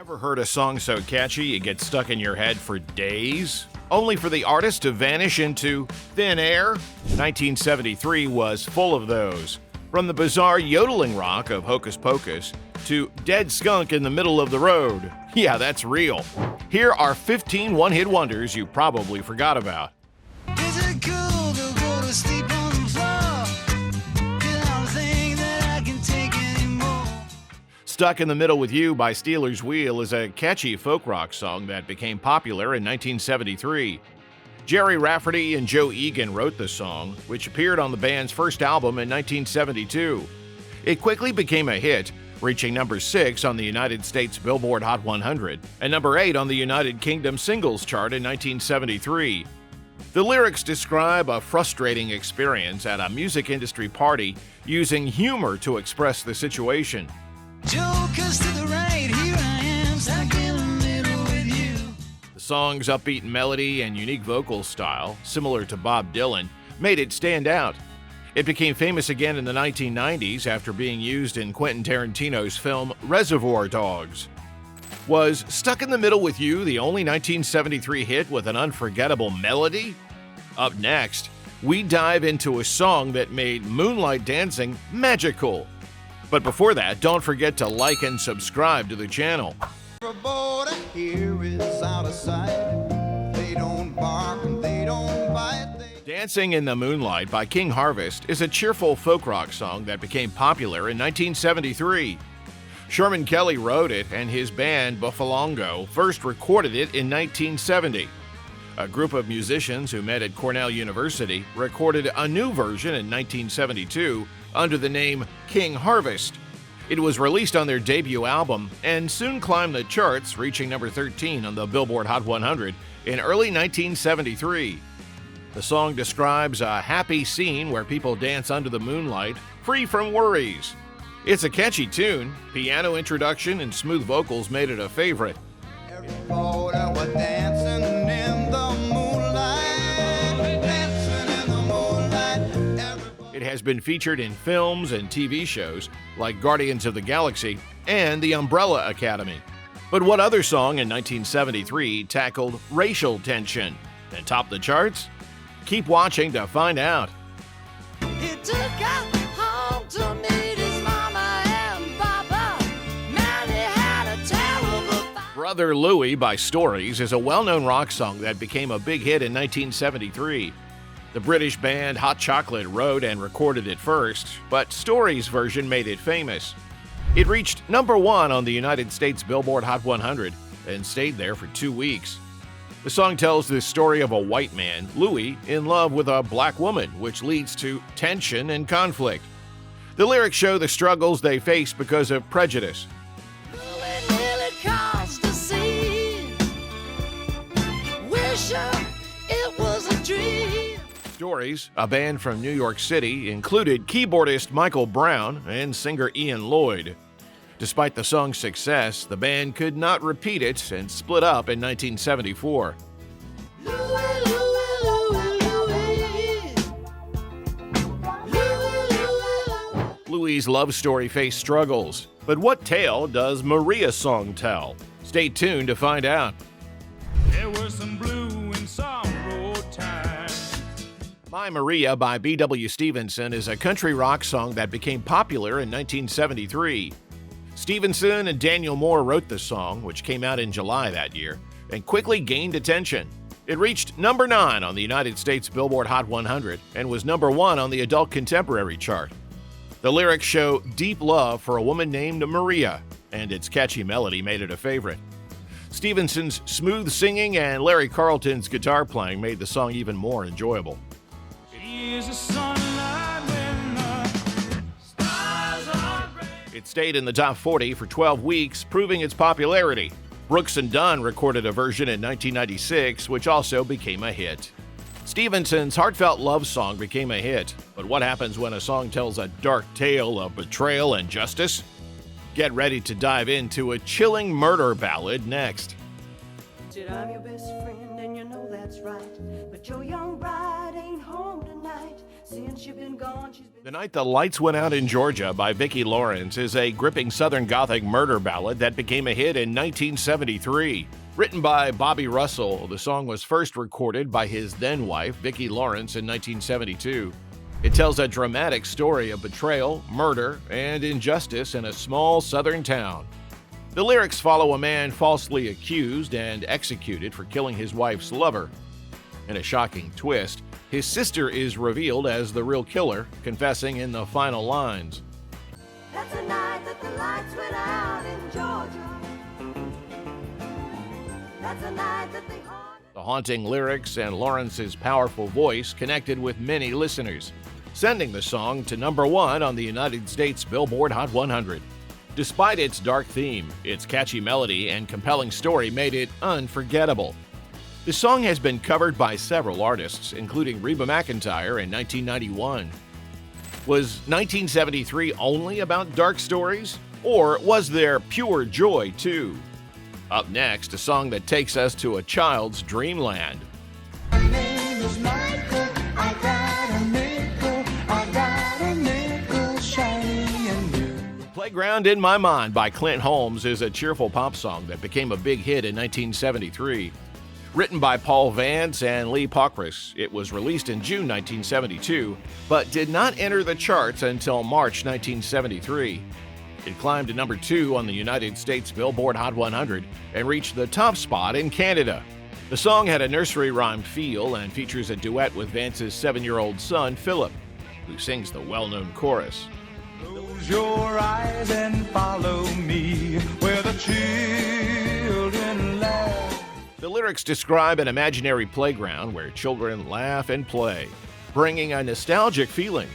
Ever heard a song so catchy it gets stuck in your head for days? Only for the artist to vanish into thin air? 1973 was full of those. From the bizarre yodeling rock of Hocus Pocus to Dead Skunk in the middle of the road. Yeah, that's real. Here are 15 one-hit wonders you probably forgot about. Is it cool to go to sleep on the floor? 'Cause I don't think that I can take anymore. Stuck in the Middle with You by Stealers Wheel is a catchy folk rock song that became popular in 1973. Jerry Rafferty and Joe Egan wrote the song, which appeared on the band's first album in 1972. It quickly became a hit, reaching number 6 on the United States Billboard Hot 100 and number 8 on the United Kingdom Singles Chart in 1973. The lyrics describe a frustrating experience at a music industry party using humor to express the situation. Jokers to the right, here I am, stuck in the middle with you. The song's upbeat melody and unique vocal style, similar to Bob Dylan, made it stand out. It became famous again in the 1990s after being used in Quentin Tarantino's film Reservoir Dogs. Was Stuck in the Middle with You the only 1973 hit with an unforgettable melody? Up next, we dive into a song that made Moonlight dancing magical. But before that, don't forget to like and subscribe to the channel. Everybody here is out of sight. They don't bark and they don't bite. Dancing in the Moonlight by King Harvest is a cheerful folk rock song that became popular in 1973. Sherman Kelly wrote it, and his band Buffalongo first recorded it in 1970. A group of musicians who met at Cornell University recorded a new version in 1972 under the name King Harvest. It was released on their debut album and soon climbed the charts, reaching number 13 on the Billboard Hot 100 in early 1973. The song describes a happy scene where people dance under the moonlight, free from worries. It's a catchy tune. Piano introduction and smooth vocals made it a favorite. Everybody was dancing in the moonlight, dancing in the moonlight. Everybody. It has been featured in films and TV shows like Guardians of the Galaxy and The Umbrella Academy. But what other song in 1973 tackled racial tension and topped the charts? Keep watching to find out. He took us home to meet his mama and papa. Man, he had a terrible fight. Brother Louie by Stories is a well-known rock song that became a big hit in 1973. The British band Hot Chocolate wrote and recorded it first, but Stories' version made it famous. It reached number 1 on the United States Billboard Hot 100 and stayed there for 2 weeks. The song tells the story of a white man, Louie, in love with a black woman, which leads to tension and conflict. The lyrics show the struggles they face because of prejudice. It nearly cost a scene. Wish it was a dream. Stories, a band from New York City, included keyboardist Michael Brown and singer Ian Lloyd. Despite the song's success, the band could not repeat it and split up in 1974. Louie, Louie, Louie, Louie. Louie's love story faced struggles, but what tale does Maria's song tell? Stay tuned to find out. There was some blue and some road time. My Maria by B.W. Stevenson is a country rock song that became popular in 1973. Stevenson and Daniel Moore wrote the song, which came out in July that year, and quickly gained attention. It reached number 9 on the United States Billboard Hot 100 and was number 1 on the Adult Contemporary chart. The lyrics show deep love for a woman named Maria, and its catchy melody made it a favorite. Stevenson's smooth singing and Larry Carlton's guitar playing made the song even more enjoyable. Is the sunlight when the stars are bright. It stayed in the top 40 for 12 weeks, proving its popularity. Brooks and Dunn recorded a version in 1996, which also became a hit. Stevenson's heartfelt love song became a hit, but what happens when a song tells a dark tale of betrayal and justice? Get ready to dive into a chilling murder ballad next. I'm your best friend and you know that that's right. But your young bride ain't home tonight. Since you've been gone, she's been... The Night the Lights Went Out in Georgia by Vicki Lawrence is a gripping Southern Gothic murder ballad that became a hit in 1973. Written by Bobby Russell, the song was first recorded by his then-wife, Vicki Lawrence, in 1972. It tells a dramatic story of betrayal, murder, and injustice in a small Southern town. The lyrics follow a man falsely accused and executed for killing his wife's lover. In a shocking twist, his sister is revealed as the real killer, confessing in the final lines. That's the night that the lights went out in Georgia. That's the night that they haunted. The haunting lyrics and Lawrence's powerful voice connected with many listeners, sending the song to #1 on the United States Billboard Hot 100. Despite its dark theme, its catchy melody and compelling story made it unforgettable. The song has been covered by several artists, including Reba McEntire in 1991. Was 1973 only about dark stories? Or was there pure joy too? Up next, a song that takes us to a child's dreamland. My name is Michael. I got a nickel shiny and new. Playground in My Mind by Clint Holmes is a cheerful pop song that became a big hit in 1973. Written by Paul Vance and Lee Pockris, it was released in June 1972, but did not enter the charts until March 1973. It climbed to #2 on the United States Billboard Hot 100 and reached the top spot in Canada. The song had a nursery rhyme feel and features a duet with Vance's 7-year-old son, Philip, who sings the well-known chorus. Close your eyes and follow me where the children laugh. The lyrics describe an imaginary playground where children laugh and play, bringing a nostalgic feeling.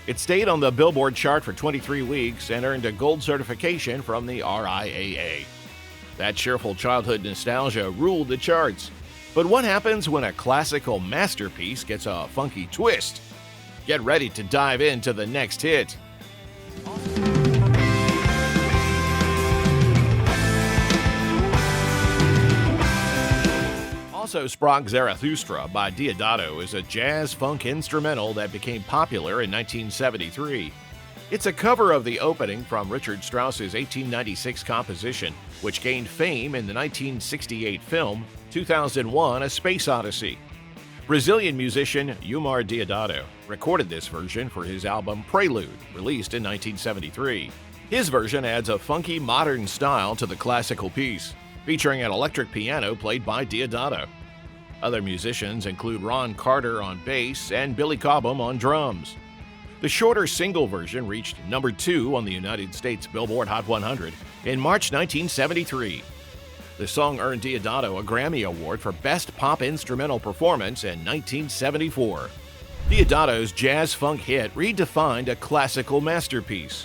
It stayed on the Billboard chart for 23 weeks and earned a gold certification from the RIAA. That cheerful childhood nostalgia ruled the charts. But what happens when a classical masterpiece gets a funky twist? Get ready to dive into the next hit. Also, Sprach Zarathustra by Diodato is a jazz-funk instrumental that became popular in 1973. It's a cover of the opening from Richard Strauss's 1896 composition, which gained fame in the 1968 film 2001: A Space Odyssey. Brazilian musician Eumar Diodato recorded this version for his album Prelude, released in 1973. His version adds a funky modern style to the classical piece, featuring an electric piano played by Diodato. Other musicians include Ron Carter on bass and Billy Cobham on drums. The shorter single version reached #2 on the United States Billboard Hot 100 in March 1973. The song earned Diodato a Grammy Award for Best Pop Instrumental Performance in 1974. Diodato's jazz-funk hit redefined a classical masterpiece.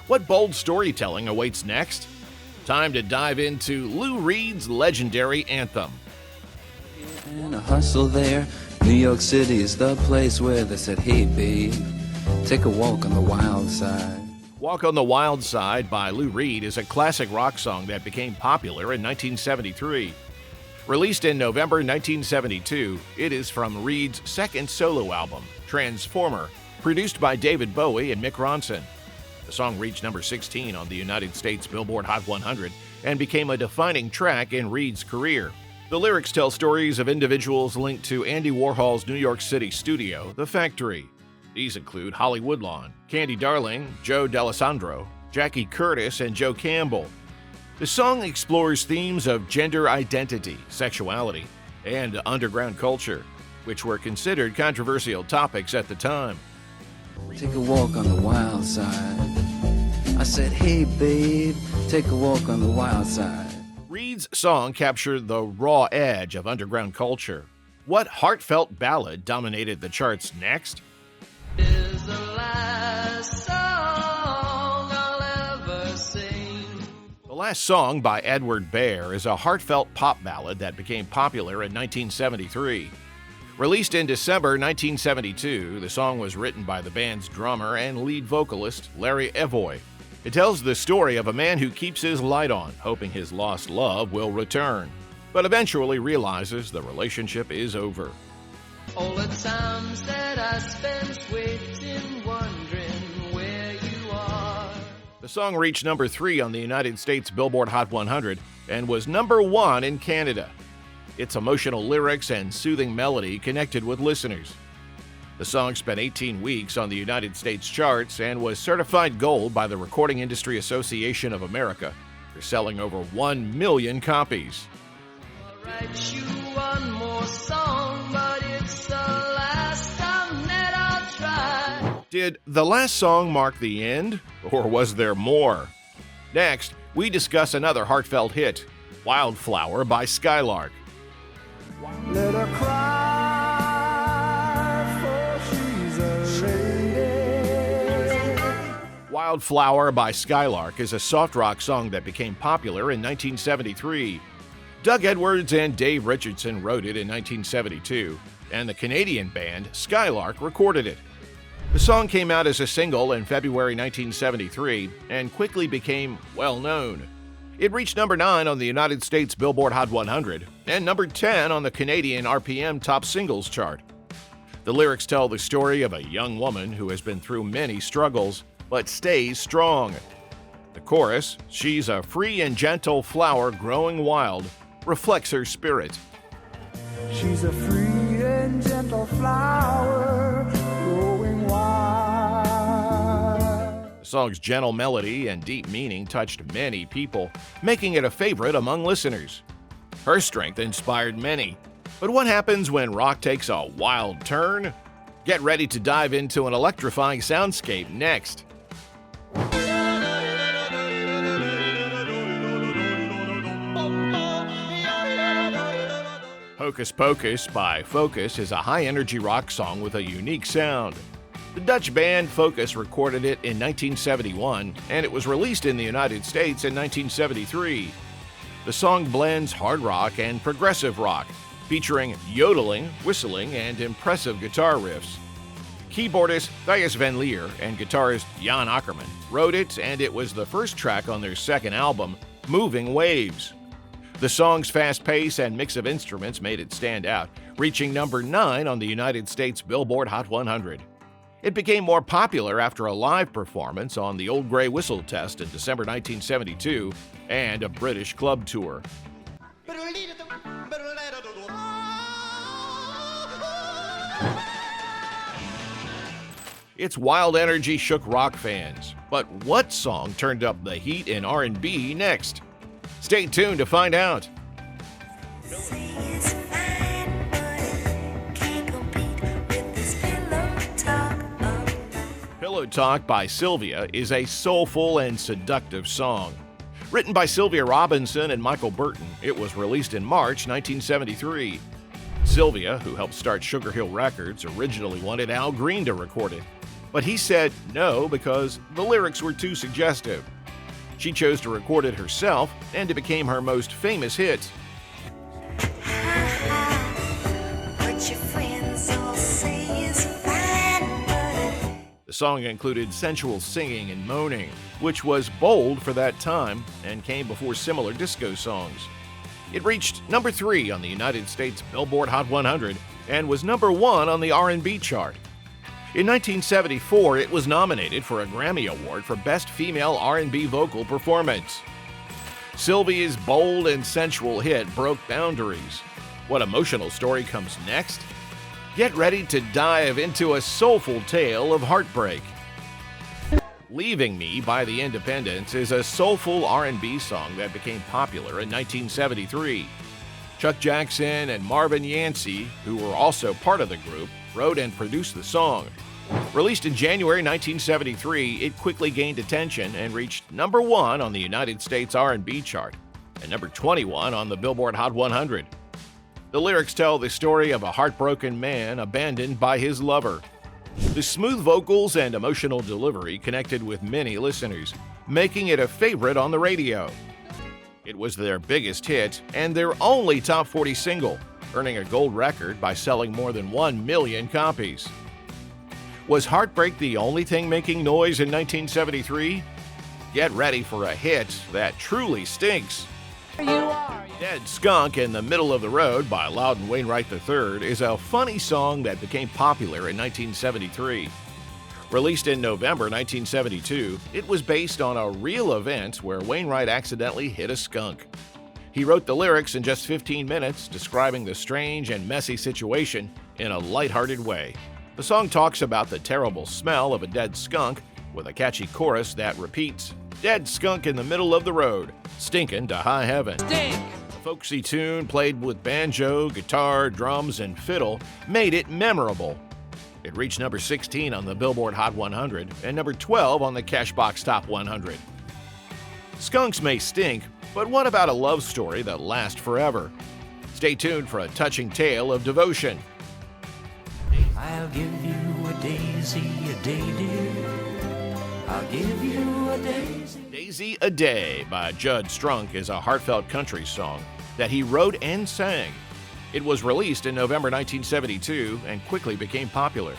What bold storytelling awaits next? Time to dive into Lou Reed's legendary anthem. And a hustle there. New York City is the place where they said, hey babe, take a walk on the wild side. Walk on the Wild Side by Lou Reed is a classic rock song that became popular in 1973. Released in November 1972, it is from Reed's second solo album, Transformer, produced by David Bowie and Mick Ronson. The song reached #16 on the United States Billboard Hot 100 and became a defining track in Reed's career. The lyrics tell stories of individuals linked to Andy Warhol's New York City studio, The Factory. These include Holly Woodlawn, Candy Darling, Joe D'Alessandro, Jackie Curtis, and Joe Campbell. The song explores themes of gender identity, sexuality, and underground culture, which were considered controversial topics at the time. Take a walk on the wild side. I said, hey babe, take a walk on the wild side. Reed's song captured the raw edge of underground culture. What heartfelt ballad dominated the charts next? Is the last song I'll ever sing. The Last Song by Edward Bear is a heartfelt pop ballad that became popular in 1973. Released in December 1972, the song was written by the band's drummer and lead vocalist, Larry Evoy. It tells the story of a man who keeps his light on, hoping his lost love will return. but eventually realizes the relationship is over. All the times that I spent waiting, wondering where you are. The song reached number 3 on the United States Billboard Hot 100 and was number 1 in Canada. Its emotional lyrics and soothing melody connected with listeners. The song spent 18 weeks on the United States charts and was certified gold by the Recording Industry Association of America for selling over 1 million copies. I'll write you one more song, but it's the last time that I'll try. Did the last song mark the end, or was there more? Next, we discuss another heartfelt hit, Wildflower by Skylark. Let her cry, for she's a lady. Wildflower by Skylark is a soft rock song that became popular in 1973. Doug Edwards and Dave Richardson wrote it in 1972, and the Canadian band Skylark recorded it. The song came out as a single in February 1973 and quickly became well known. It reached number 9 on the United States Billboard Hot 100 and number 10 on the Canadian RPM Top Singles chart. The lyrics tell the story of a young woman who has been through many struggles but stays strong. The chorus, "She's a free and gentle flower growing wild," reflects her spirit. She's a free and gentle flower growing wild. The song's gentle melody and deep meaning touched many people, making it a favorite among listeners. Her strength inspired many. But what happens when rock takes a wild turn? Get ready to dive into an electrifying soundscape next. Hocus Pocus by Focus is a high-energy rock song with a unique sound. The Dutch band Focus recorded it in 1971, and it was released in the United States in 1973. The song blends hard rock and progressive rock, featuring yodeling, whistling, and impressive guitar riffs. Keyboardist Thijs van Leer and guitarist Jan Akkerman wrote it, and it was the first track on their second album, Moving Waves. The song's fast pace and mix of instruments made it stand out, reaching number 9 on the United States Billboard Hot 100. It became more popular after a live performance on the Old Grey Whistle Test in December 1972 and a British club tour. Its wild energy shook rock fans. But what song turned up the heat in R&B next? Stay tuned to find out. Pillow Talk by Sylvia is a soulful and seductive song. Written by Sylvia Robinson and Michael Burton, it was released in March 1973. Sylvia, who helped start Sugar Hill Records, originally wanted Al Green to record it, but he said no because the lyrics were too suggestive. She chose to record it herself, and it became her most famous hit. The song included sensual singing and moaning, which was bold for that time and came before similar disco songs. It reached number 3 on the United States Billboard Hot 100 and was number 1 on the R&B chart. In 1974, it was nominated for a Grammy Award for Best Female R&B Vocal Performance. Sylvia's bold and sensual hit broke boundaries. What emotional story comes next? Get ready to dive into a soulful tale of heartbreak. Leaving Me by The Independents is a soulful R&B song that became popular in 1973. Chuck Jackson and Marvin Yancey, who were also part of the group, wrote and produced the song. Released in January 1973, it quickly gained attention and reached number 1 on the United States R&B chart and number 21 on the Billboard Hot 100. The lyrics tell the story of a heartbroken man abandoned by his lover. The smooth vocals and emotional delivery connected with many listeners, making it a favorite on the radio. It was their biggest hit and their only top 40 single, earning a gold record by selling more than 1 million copies. Was heartbreak the only thing making noise in 1973? Get ready for a hit that truly stinks. You are, Dead Skunk in the Middle of the Road by Loudon Wainwright III is a funny song that became popular in 1973. Released in November 1972, it was based on a real event where Wainwright accidentally hit a skunk. He wrote the lyrics in just 15 minutes, describing the strange and messy situation in a lighthearted way. The song talks about the terrible smell of a dead skunk with a catchy chorus that repeats, "Dead skunk in the middle of the road, stinkin' to high heaven." Stink. The folksy tune, played with banjo, guitar, drums, and fiddle, made it memorable. It reached number 16 on the Billboard Hot 100 and number 12 on the Cashbox Top 100. Skunks may stink, but what about a love story that lasts forever? Stay tuned for a touching tale of devotion. I'll give you a daisy a day, dear. I'll give you a daisy. Daisy a Day by Judd Strunk is a heartfelt country song that he wrote and sang. It was released in November 1972 and quickly became popular.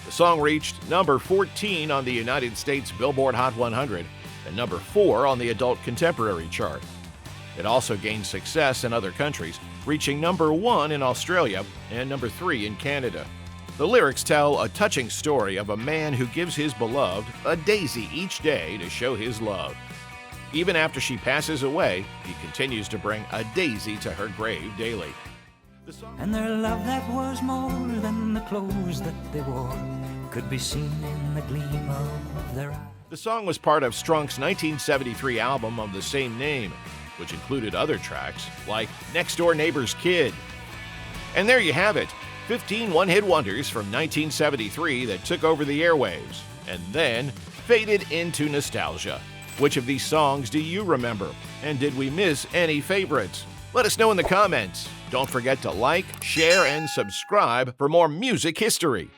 The song reached number 14 on the United States Billboard Hot 100 and number 4 on the Adult Contemporary chart. It also gained success in other countries, reaching number 1 in Australia and number 3 in Canada. The lyrics tell a touching story of a man who gives his beloved a daisy each day to show his love. Even after she passes away, he continues to bring a daisy to her grave daily. And their love that was more than the clothes that they wore could be seen in the gleam of their eyes. The song was part of Strunk's 1973 album of the same name, which included other tracks like Next Door Neighbor's Kid. And there you have it, 15 one-hit wonders from 1973 that took over the airwaves and then faded into nostalgia. Which of these songs do you remember? And did we miss any favorites? Let us know in the comments. Don't forget to like, share, and subscribe for more music history.